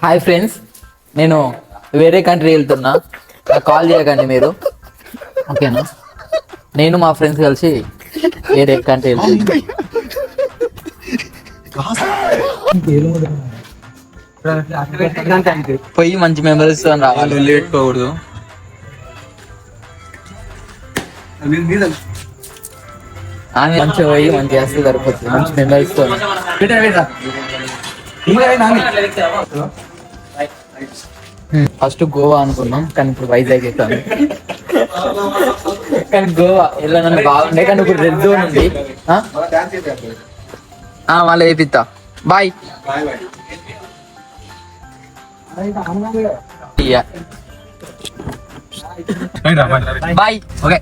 Hi friends, నేను వేరే country వెళ్తున్నా. నాకు కాల్ చేయకండి మీరు, ఓకేనా? నేను మా ఫ్రెండ్స్ కలిసి వేరే కంట్రీ వెళ్తున్నా. పోయి మంచి మెమరీస్ రావాలి. పెట్టుకోకూడదు. మంచిగా పోయి మంచి చేస్తే సరిపోతుంది. మంచి మెమరీస్ తో ఫస్ట్ గోవా అనుకున్నాం, కానీ ఇప్పుడు వైజాగ్ అవుతాను. కానీ గోవా వెళ్ళాలని బాగుండే, కానీ ఇప్పుడు రెడ్ జోన్ ఉంది. మళ్ళీ వేపిస్తా. Bye bye. Okay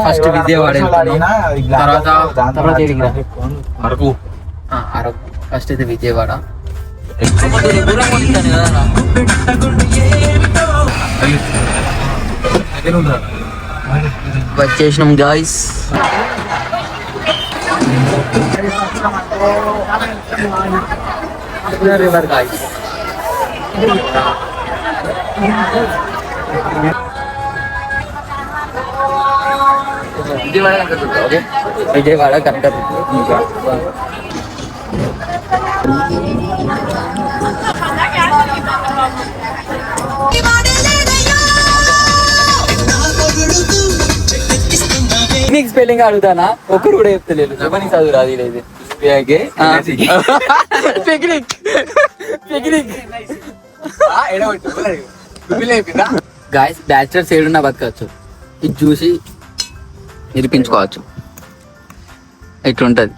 first Vijayawada తర్వాత అరకు. ఫస్ట్ అయితే విజయవాడ. వచ్చేసినాం guys. River guys. Vijayawada Kanakadurga. Okay, Vijayawada Kanakadurga. Picnic spelling అడుగుతానా? ఒక్కరు కూడా చెప్తలేదు. చెప్పని చదువు రాదు. ఇది పిక్నిక్ పిక్నిక్ గాయస్. బ్యాచులర్స్ ఏడున్నా బతకచ్చు. ఇది చూసి నిరూపించుకోవచ్చు. ఇట్లుంటది.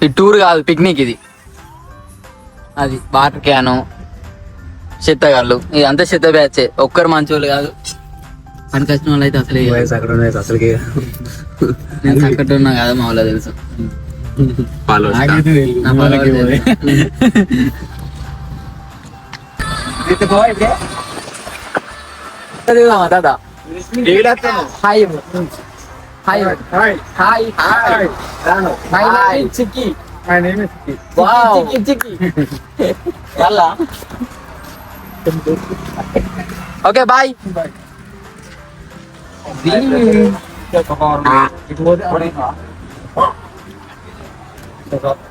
ఇది టూర్ కాదు, పిక్నిక్. ఇది అది వాటర్ క్యాను, చెత్తగాళ్ళు, ఇదంతా చెత్త బ్యాచే. ఒక్కరు మంచోళ్ళు కాదు. పనికి వచ్చిన వాళ్ళు అయితే అసలు నేను చక్కటి ఉన్నా కదా, మా వాళ్ళ తెలుసు. దాదా hi hi hi hi. My name is Chikki. My name is Chikki. Wow, Chikki Chikki. యల్లా. Okay bye.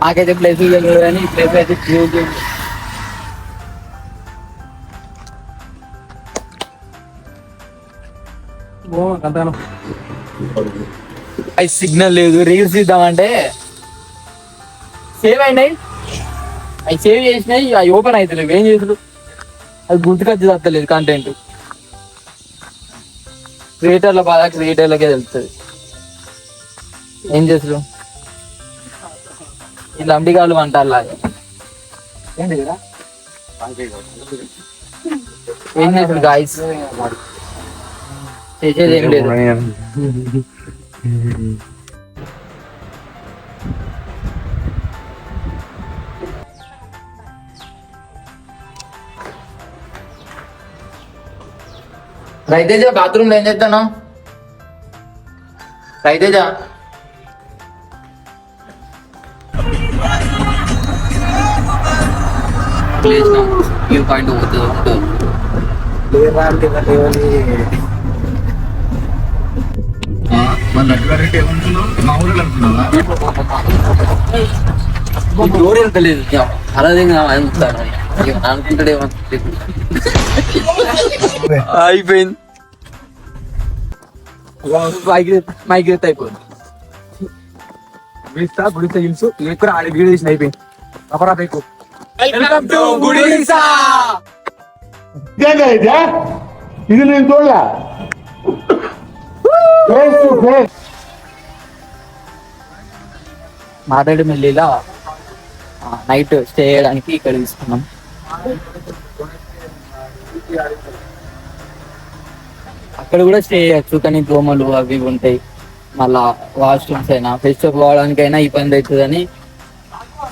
నాకైతే ప్లేస్ కానీ ప్లేస్ అయితే సిగ్నల్ లేదు. రీల్స్ ఇద్దామంటే సేవ్ అయినాయి. అవి సేవ్ చేసినాయి, అవి ఓపెన్ అవుతలేవు. ఏం చేసుడు? అది గుర్తుకొచ్చి తప్పలేదు. కంటెంట్ క్రియేటర్ల బాధ క్రియేటర్లకే తెలుస్తుంది. ఏం చేసుడు? ఈ లంబిగాళ్ళు అంటారు. ఏం చేసుడు గాయస్? చేసేది ఏం లేదు. రైతేజ, బాత్రూమ్ లో ఏం చేస్తాను? రైతేజ, వ్యూ పాయింట్ పోతుంది. డోర్ వెళ్తలేదు. అలాదే అనుకుంటాడేమో. అయిపోయింది. మైగ్రేట్ అయిపోయింది. అయిపోయింది. ఇది నేను చూడలే. మాట్లాడి మళ్ళీలా నైట్ స్టే చేయడానికి ఇక్కడ తీసుకున్నాం. అక్కడ కూడా స్టే చేయొచ్చు, కానీ దోమలు అవి ఉంటాయి. మళ్ళా వాష్రూమ్స్ అయినా ఫ్రెష్ అప్ పోవడానికైనా ఇబ్బంది అవుతుందని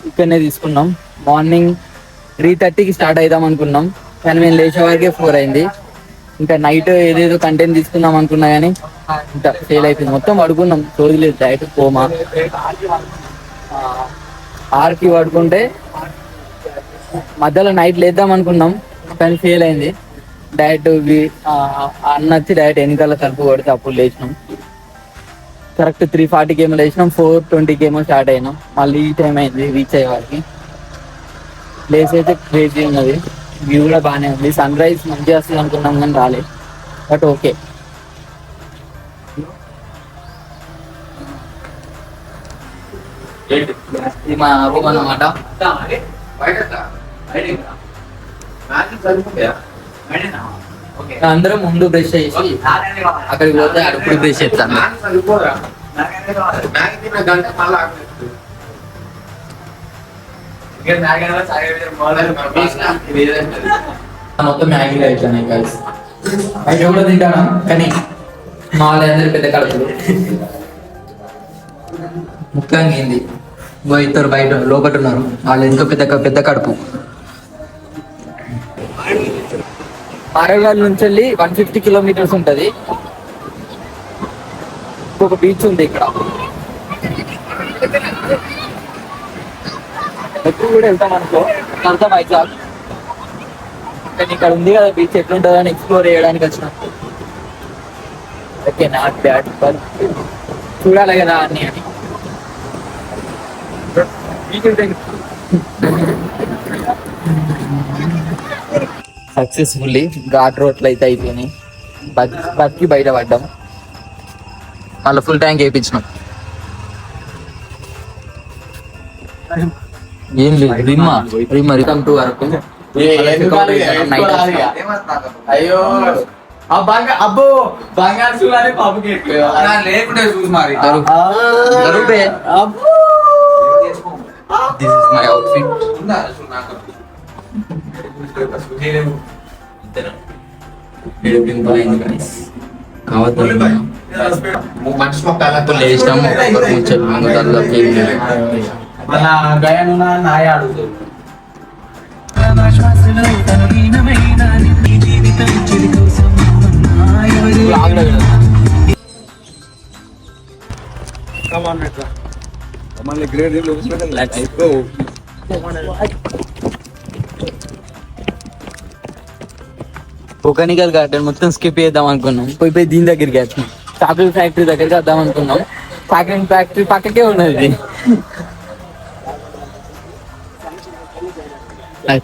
ఇక్కడనే తీసుకున్నాం. మార్నింగ్ 3:30కి స్టార్ట్ అవుదాం అనుకున్నాం, కానీ మేము లేచే వరకే 4 అయింది. ఇంకా నైట్ ఏదేదో కంటెంట్ తీసుకుందాం అనుకున్నా కానీ ఇంకా ఫెయిల్ అయిపోయింది. మొత్తం పడుకున్నాం, లేదు డైరెక్ట్ పోమా 6కి పడుకుంటే మధ్యలో నైట్ లేద్దాం అనుకున్నాం కానీ ఫెయిల్ అయింది. డైరెక్ట్ అన్న వచ్చి డైరెక్ట్ వెనకాల తలుపు కొడితే అప్పుడు లేచినాం. కరెక్ట్ 3:40కి ఏమో లేచినాం, 4:20కి ఏమో స్టార్ట్ అయినాం. మళ్ళీ ఈ టైం అయింది రీచ్ అయ్యే వారికి. ప్లేస్ అయితే క్రేజీ ఉన్నది, వ్యూ కూడా బాగానే ఉంది. సన్ రైజ్ మంచిగా వస్తుంది అనుకున్నాం కానీ రాలేదు, బట్ ఓకే. ఇది మా రూమ్ అన్నమాట. అందరం ముందు బ్రష్ చేసి అక్కడికి పోతే అప్పుడు బ్రష్ చేస్తాను. మొత్తం మ్యాగీలో అయిపోయినాయి కలిసి. బయట కూడా తింటాను కానీ మా వాళ్ళందరూ పెద్ద కడుపులు ముఖ్యంగా ఏంది ఇద్దరు బయట లోపల ఉన్నారు, వాళ్ళు ఎంతో పెద్ద కడుపు. మారేగాల్ నుంచి వెళ్ళి 150 కిలోమీటర్స్ ఉంటది. ఒక బీచ్ ఉంది ఇక్కడ, ఎప్పుడు కూడా వెళ్తాం అనుకో అంతా వైజాగ్. కానీ ఇక్కడ ఉంది కదా బీచ్, ఎట్లుంటుందో అని ఎక్స్ప్లోర్ చేయడానికి వచ్చిన. ఓకే, నాట్ బ్యాడ్, బట్ చూడాలి కదా అన్ని అని. సక్సెస్ఫుల్లీ ఘాట్ రోడ్లు అయితే అయిపోయినాయి, బతికి బయట పడ్డాం. మళ్ళీ ఫుల్ ట్యాంక్ వేయించినాం. ఏం లేదు రిమ్మా రికమ్ టు వరకు. అయ్యో అబ్బో బంగారు చూడాలి పాపకి లేకుంటే చూసి మరి this is my outfit. Botanical garden మొత్తం స్కిప్ చేద్దాం అనుకున్నాం, పోయి దీని దగ్గరికి వచ్చాం. చాక్లెట్ ఫ్యాక్టరీ దగ్గరికి వద్దాం అనుకున్నాం. చాక్లెట్ ఫ్యాక్టరీ పక్కకే ఉన్నది.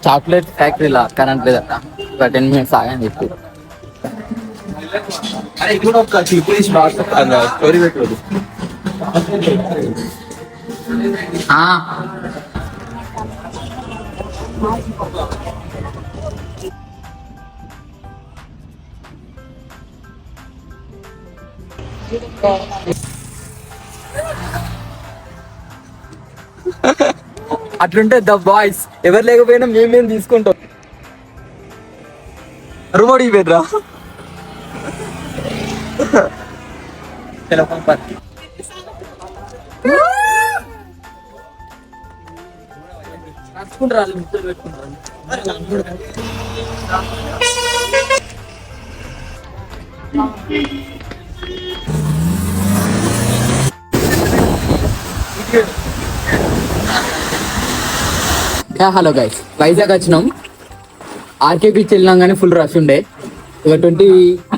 చాక్లెట్ ఫ్యాక్టరీలా కరెంట్ లేదట, ఒక 10 minutes ఆగని చెప్పి. స్టోరీ పెట్టదు. అట్లుంటే ద బాయ్స్ ఎవరు లేకపోయినా మేమేం తీసుకుంటాం. రుమోడికి పెద్దరా హలో గైస్, వైజాగ్ వచ్చినాం. ఆర్కే బీచ్ వెళ్ళినాం కానీ ఫుల్ రష్ ఉండే. ఒక 20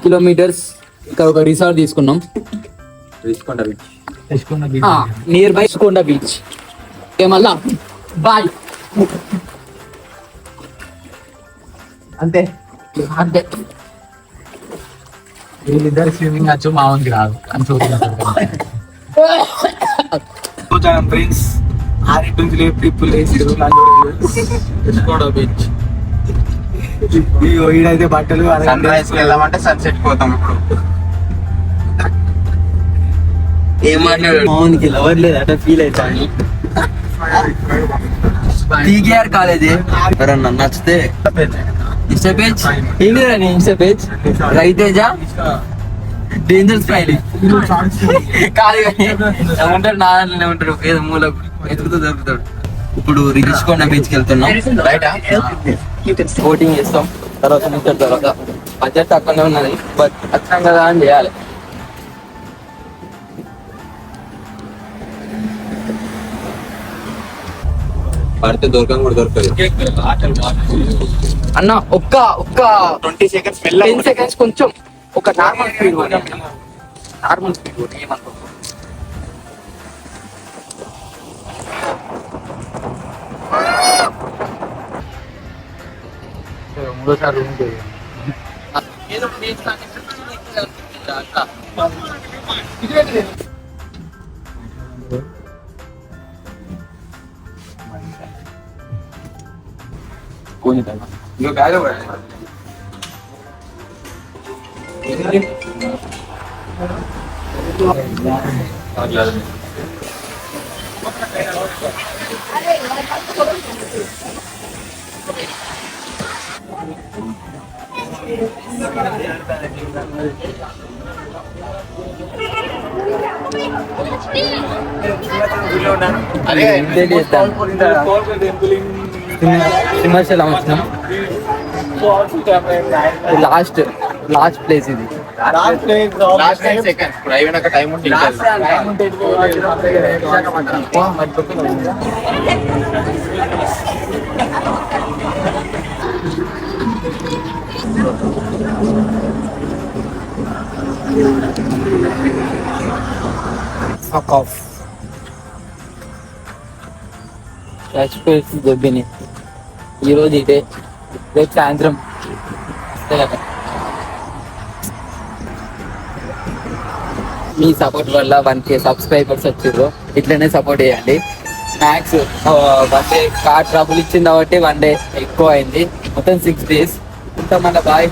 కిలోమీటర్స్ ఇక్కడ ఒక రిసార్ట్ తీసుకున్నాం, నియర్ బై రిషికొండ బీచ్. మళ్ళా బాయ్ అంతే అంతే. వీళ్ళిద్దరు స్విమ్మింగ్ వచ్చు, మామూలుగా రాదు అని చూస్తున్నాం ఫ్రెండ్స్. ఈడైతే బట్టలు సన్ రైజ్ వెళ్ళామంటే సన్సెట్ పోతాం. ఇప్పుడు ఏం మాట్లాడు మౌన్కి లవర్ లేదు అట్లా ఫీల్ అవుతాను. టీకేఆర్ కాలేజ్ ఎవరన్నా నచ్చితే ఇన్స్టా పేజ్ ఏంటి నీ ఇన్స్టా పేజ్ రైతేజ డేంజర్ స్మైలీ కాదు కానీ ఉంటాడు నా దాంట్లోనే ఉంటాడు, ఏదో మూల ఎదుగుతూ దొరుకుతాడు. ఇప్పుడు రిషికొండ బీచ్కి వెళ్తున్నాం, బోటింగ్ చేస్తాం తర్వాత తర్వాత బడ్జెట్ తక్కువనే ఉన్నది, బట్ వచ్చినాం కదా అని చేయాలి. పడితే దొరకని కూడా దొరకదు. అన్న ఒక్క 20 seconds 10 seconds కొంచెం ఒక నార్మల్ స్పీడ్ ఏమనుకో. మూడోసారి ఇంకా బ్యాగ్ అదే సింహాచలం వచ్చినాం. లాస్ట్ ప్లేస్ ఇది. లాస్ట్ 10 seconds ఇప్పుడు అయిపోయినాక టైం ఉంటే Fuck off. చచ్చిపోయి దొబ్బిని ఈరోజు ఇదే, రేపు సాయంత్రం మీ సపోర్ట్ వల్ల 1K సబ్స్క్రైబర్స్ వచ్చారు. ఇట్లనే సపోర్ట్ చేయండి. మ్యాక్స్ 1 డే కార్ ట్రబుల్ ఇచ్చింది కాబట్టి 1 డే ఎక్కువ అయింది. మొత్తం 6 days. ఉంటాం. మళ్ళీ బాయ్.